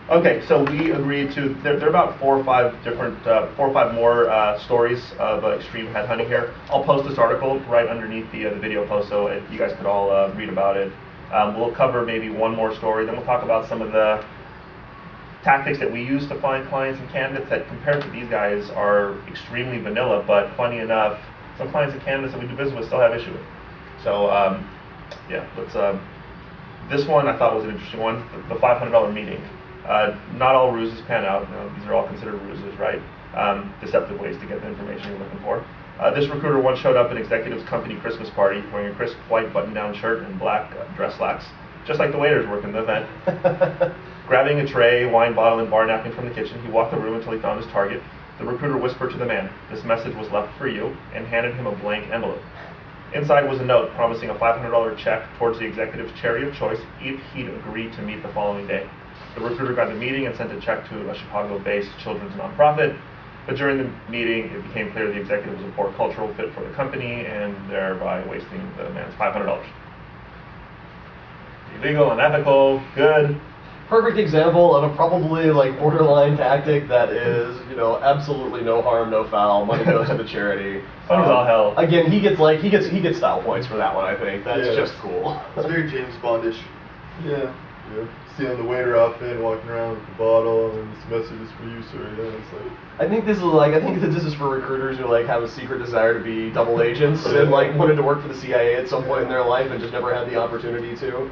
Okay, so we agreed to, there are about 4 or 5 different, 4 or 5 more stories of extreme headhunting here. I'll post this article right underneath the video post so you guys could all read about it. We'll cover maybe one more story, then we'll talk about some of the tactics that we use to find clients and candidates that compared to these guys are extremely vanilla, but funny enough, some clients and candidates that we do business with still have issue with. So yeah, let's, this one I thought was an interesting one, the $500 meeting. Not all ruses pan out. These are all considered ruses, right? Deceptive ways to get the information you're looking for. This recruiter once showed up at an executive's company Christmas party wearing a crisp white button-down shirt and black dress slacks, just like the waiters working the event. Grabbing a tray, wine bottle, and bar napkin from the kitchen, he walked the room until he found his target. The recruiter whispered to the man, "This message was left for you," and handed him a blank envelope. Inside was a note promising a $500 check towards the executive's charity of choice if he'd agree to meet the following day. The recruiter got the meeting and sent a check to a Chicago-based children's nonprofit, but during the meeting it became clear the executive was a poor cultural fit for the company and thereby wasting the man's $500. Illegal, unethical, good. Perfect example of a probably like borderline tactic that is, you know, absolutely no harm, no foul. Money goes to the charity. Funny as all hell. Again, he gets style points for that one. I think that's just cool. It's very James Bondish. Yeah. Stealing the waiter outfit, walking around with the bottle, and this message is for you, sir. Yeah, it's like. I think this is for recruiters who like have a secret desire to be double agents and like wanted to work for the CIA at some point in their life and just never had the opportunity to.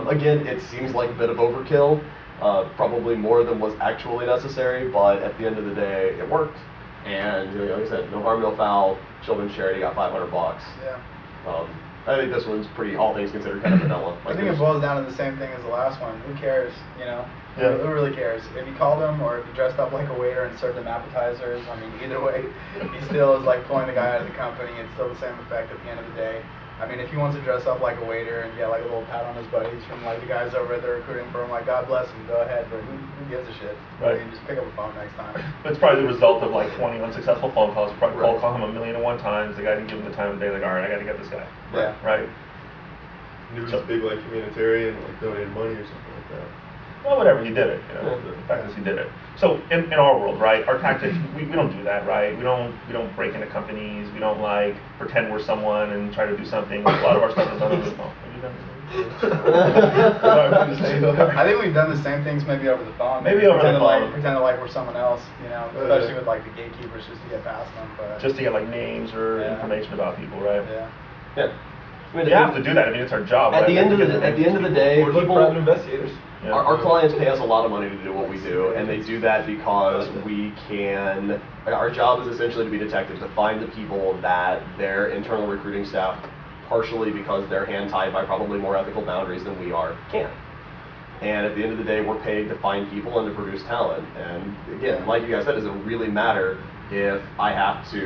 Again, it seems like a bit of overkill, probably more than was actually necessary, but at the end of the day, it worked. And you know, like I said, no harm, no foul. Children's charity got $500. Yeah. I think this one's pretty, all things considered, kind of vanilla. I think it boils down to the same thing as the last one. Who cares, you know? Yeah. Who really cares? If you called him or if you dressed up like a waiter and served him appetizers, I mean, either way, he still is like pulling the guy out of the company. It's still the same effect at the end of the day. I mean, if he wants to dress up like a waiter and get like a little pat on his buddies from like the guys over at the recruiting firm, like God bless him, go ahead, but who gives a shit? Right. I mean, just pick up the phone next time. It's probably the result of like 20 unsuccessful phone calls. You probably cold call him 1,001 times. The guy didn't give him the time of day. Like, all right, I got to get this guy. Yeah. Right. He was big like humanitarian, like donated money or something like that. Well, whatever, he did it. You know, the fact is he did it. So in our world, right, our tactics, we don't do that, right? We don't break into companies. We don't like pretend we're someone and try to do something. A lot of our stuff is done over the phone. Have you done this? I think we've done the same things maybe over the phone. Maybe over the phone. Pretending like we're someone else, you know, especially with like the gatekeepers just to get past them. But just to get like names or information about people, right? Yeah. I mean, you have to do that. I mean, it's our job. At the end of the day, private investigators. Yeah. Our clients pay us a lot of money to do what we do, and they do that because we can. Our job is essentially to be detectives, to find the people that their internal recruiting staff, partially because they're hand-tied by probably more ethical boundaries than we are, can. And at the end of the day, we're paid to find people and to produce talent. And again, like you guys said, it doesn't really matter if I have to,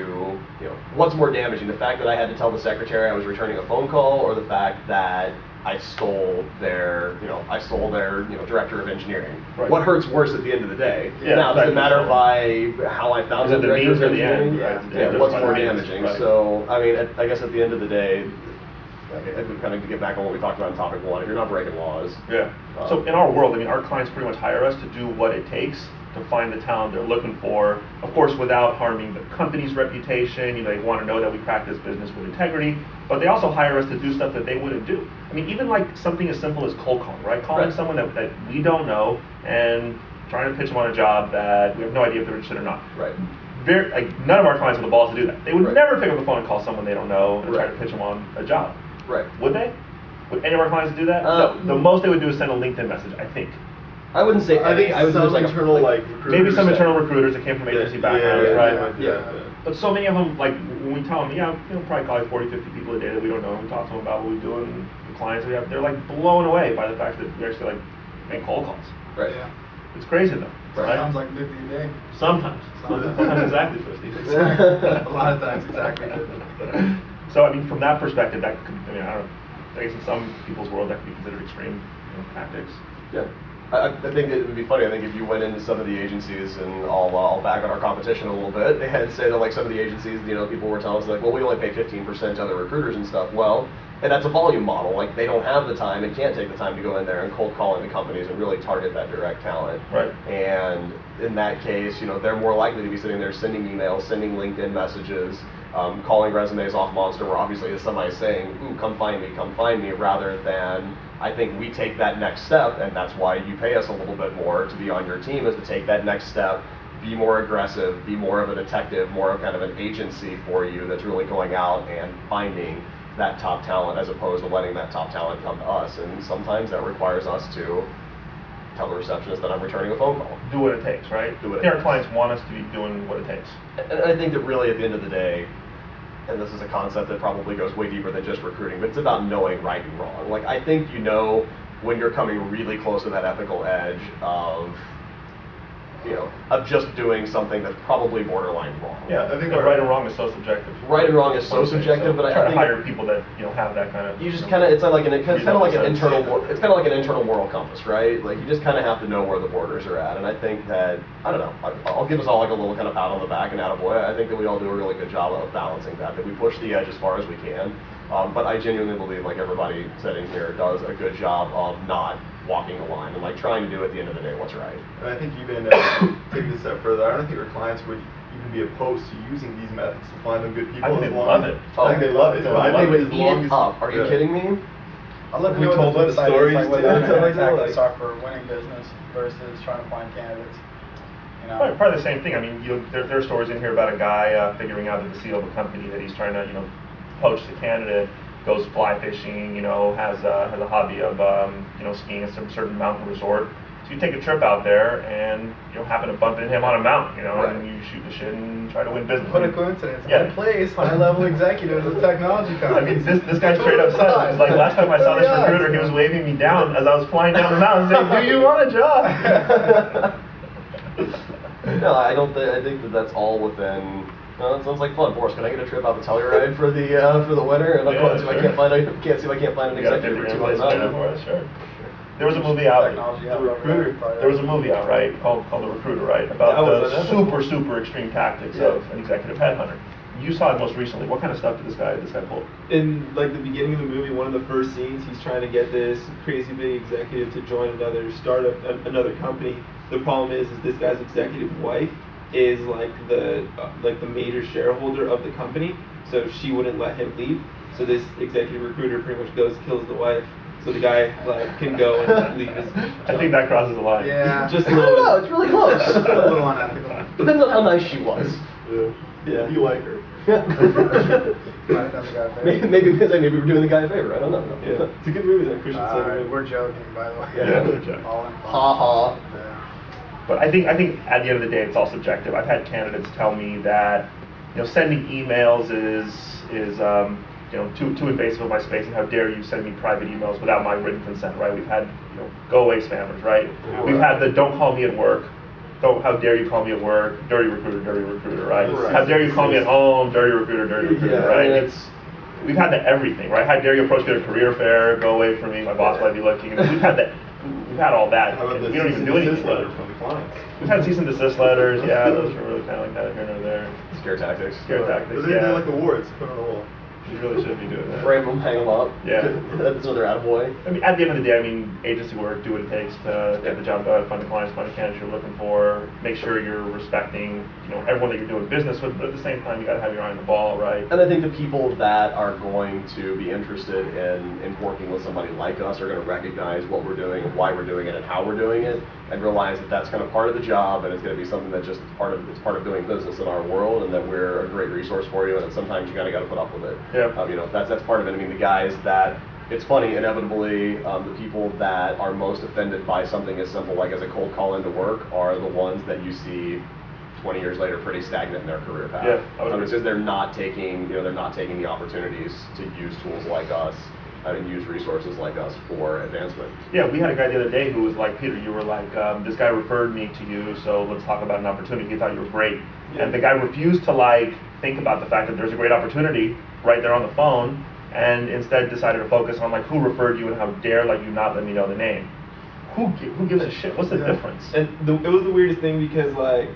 you know, what's more damaging, the fact that I had to tell the secretary I was returning a phone call, or the fact that I stole their, director of engineering. Right. What hurts worse at the end of the day? Yeah, now, does it matter how I found the director of engineering? What's more damaging? Right. So, I mean, I guess at the end of the day, kind of to get back on what we talked about in topic 1, if you're not breaking laws. Yeah. So in our world, I mean, our clients pretty much hire us to do what it takes to find the talent they're looking for, of course, without harming the company's reputation. You know, they want to know that we practice business with integrity, but they also hire us to do stuff that they wouldn't do. I mean, even like something as simple as cold calling, right? Calling someone that we don't know and trying to pitch them on a job that we have no idea if they're interested or not. Right. None of our clients have the balls to do that. They would never pick up the phone and call someone they don't know and try to pitch them on a job. Right. Would they? Would any of our clients do that? No. The most they would do is send a LinkedIn message, I think. I wouldn't say. I think some internal recruiters. Maybe some internal recruiters that came from agency backgrounds, right? Yeah. But so many of them, like when we tell them, probably call like 40, 50 people a day that we don't know, and we talk to them about what we do and the clients we have, they're like blown away by the fact that we actually like make cold calls. Right. Yeah. It's crazy though. Right? Sounds like 50 a day. Sometimes. Sometimes exactly 50. A lot of times exactly 50. So I mean, from that perspective, that could, I guess in some people's world that could be considered extreme tactics. Yeah. I think it would be funny. I think if you went into some of the agencies, and I'll back on our competition a little bit, and say that like some of the agencies, people were telling us like, well, we only pay 15% to other recruiters and stuff. Well, and that's a volume model. Like they don't have the time and can't take the time to go in there and cold call into companies and really target that direct talent. Right. And in that case, they're more likely to be sitting there sending emails, sending LinkedIn messages, calling resumes off Monster, where obviously is somebody saying, ooh, come find me, rather than, I think we take that next step, and that's why you pay us a little bit more to be on your team, is to take that next step, be more aggressive, be more of a detective, more of kind of an agency for you that's really going out and finding that top talent, as opposed to letting that top talent come to us. And sometimes that requires us to tell the receptionist that I'm returning a phone call. Do what it takes, right? Do what it Our takes. clients want us to be doing what it takes. And I think that really at the end of the day, and this is a concept that probably goes way deeper than just recruiting, but it's about knowing right and wrong. Like I think when you're coming really close to that ethical edge of just doing something that's probably borderline wrong. Yeah, I think right and wrong is so subjective. Right and wrong is so subjective, but I try to think hire people that have that kind of. You just kind of it's like an internal sense. it's kind of like an internal moral compass, right? Like you just kind of have to know where the borders are at, and I think that I don't know. I'll give us all like a little kind of pat on the back and attaboy. I think that we all do a really good job of balancing that we push the edge as far as we can. But I genuinely believe like everybody sitting here does a good job of not walking the line and like trying to do at the end of the day what's right. And I think even taking it a step further, I don't think our clients would even be opposed to using these methods to find them good people. I think they love it. I think they love it. I think they would eat it up. Are you kidding me? I'd love to We know told what the them flip side stories is, like what too, other stuff like that, tactics like- are for winning business versus trying to find candidates. Probably the same thing. I mean, there are stories in here about a guy figuring out that the CEO of a company that he's trying to, poach the candidate, goes fly fishing, has a hobby of, skiing at some certain mountain resort. So you take a trip out there and happen to bump into him on a mountain, Right. and you shoot the shit and try to win business. What a coincidence. Yeah. I place high-level executives of technology I companies. mean, this guy straight up said, it's like last time I saw this recruiter, he was waving me down as I was flying down the mountain saying, do you want a job? No, I don't think. I think that's all within. That sounds like fun. Boris, can I get a trip out to Telluride for the winter? And Yeah, see if I sure. can't find an You got a executive or two on place the for mountain. us, sure. There was a movie out. Technology The out there, Recruiter. probably. There was a movie out, right, called The Recruiter, right, about That was the another super extreme tactics of an executive headhunter. You saw it most recently. What kind of stuff did this guy pull? In like the beginning of the movie, one of the first scenes, he's trying to get this crazy big executive to join another startup, another company. The problem is this guy's executive wife is like the major shareholder of the company, so she wouldn't let him leave. So this executive recruiter pretty much goes, kills the wife, so the guy like can go and leave his job. I think that crosses the line. Yeah. Just I a don't little know. bit. It's really close. It's a little unethical. Depends on how nice she was. Yeah. Yeah. You like her. Might have done the guy a favor. maybe we're doing the guy a favor. I don't know. Yeah, it's a good movie that Christian said. Alright, we're joking, by the way. Yeah, we're joking. All in fun. Ha ha. Yeah. But I think at the end of the day, it's all subjective. I've had candidates tell me that sending emails is too invasive of my space, and how dare you send me private emails without my written consent, right? We've had go away spammers, right? We've had the don't call me at work. How dare you call me at work? Dirty recruiter, right? Right. How dare you call me at home? Dirty recruiter, Yeah, right? I mean, We've had that everything, right? How dare you approach me at a career fair? Go away from me. My boss might be looking. We've had that. We've had all that. How about the We don't even cease do and anything. desist letter from the clients? We've had cease and desist letters. Yeah, those were really kind of like that here and there. Scare tactics. Scare tactics. But they're like awards, put on a wall. You really shouldn't be doing that. Frame them, hang them up. Yeah. That's another attaboy. I mean, at the end of the day, agency work, do what it takes to get the job done, find the clients, find the candidates you're looking for, make sure you're respecting, everyone that you're doing business with, but at the same time, you got to have your eye on the ball, right? And I think the people that are going to be interested in working with somebody like us are going to recognize what we're doing and why we're doing it and how we're doing it, and realize that that's kind of part of the job, and it's going to be something that just it's part of doing business in our world, and that we're a great resource for you, and that sometimes you got to put up with it. Yeah. That's part of it. I mean, the guys that it's funny, inevitably, the people that are most offended by something as simple like as a cold call into work are the ones that you see 20 years later pretty stagnant in their career path. Yeah, I would agree. It's because they're not taking the opportunities to use tools like us and use resources like us for advancement. Yeah, we had a guy the other day who was like, Peter, you were like, this guy referred me to you, so let's talk about an opportunity. He thought you were great. Yeah. And the guy refused to think about the fact that there's a great opportunity right there on the phone, and instead decided to focus on who referred you and how dare you not let me know the name. who gives a shit? What's the difference? And it was the weirdest thing because like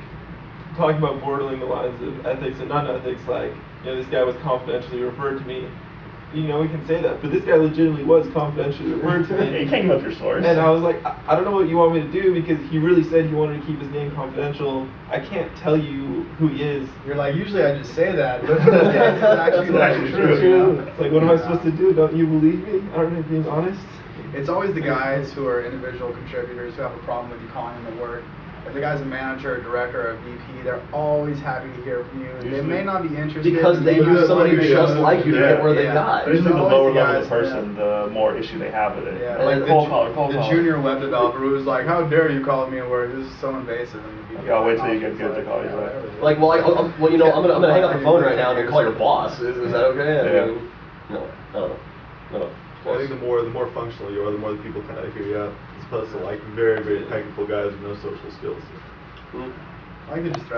talking about bordering the lines of ethics and non-ethics, like this guy was confidentially referred to me. We can say that, but this guy legitimately was confidentially referred to me. You can't give up your source. And I was like, I don't know what you want me to do because he really said he wanted to keep his name confidential. I can't tell you who he is. You're like, usually I just say that, but it's actually true. It's like, what am I supposed to do? Don't you believe me? Aren't I being honest? It's always the guys who are individual contributors who have a problem with you calling them to work. If the guy's a manager, a director, or a VP, they're always happy to hear from you. They may not be interested because they use somebody just like you to get where they got. But usually the always lower the level guys, of the person, the more issue they have with it. Yeah, Like like cold collar. the junior web developer who's like, how dare you call me at work? This is so invasive. And the VP Yeah, wait till you get good to call you back. Like, well, I'm gonna hang up the phone right now and call your boss. Is that okay? Yeah. I mean, no, I don't know. No. I think the more functional you are, the more the people kind of hear you out, as opposed to like very, very technical guys with no social skills. Mm. I could just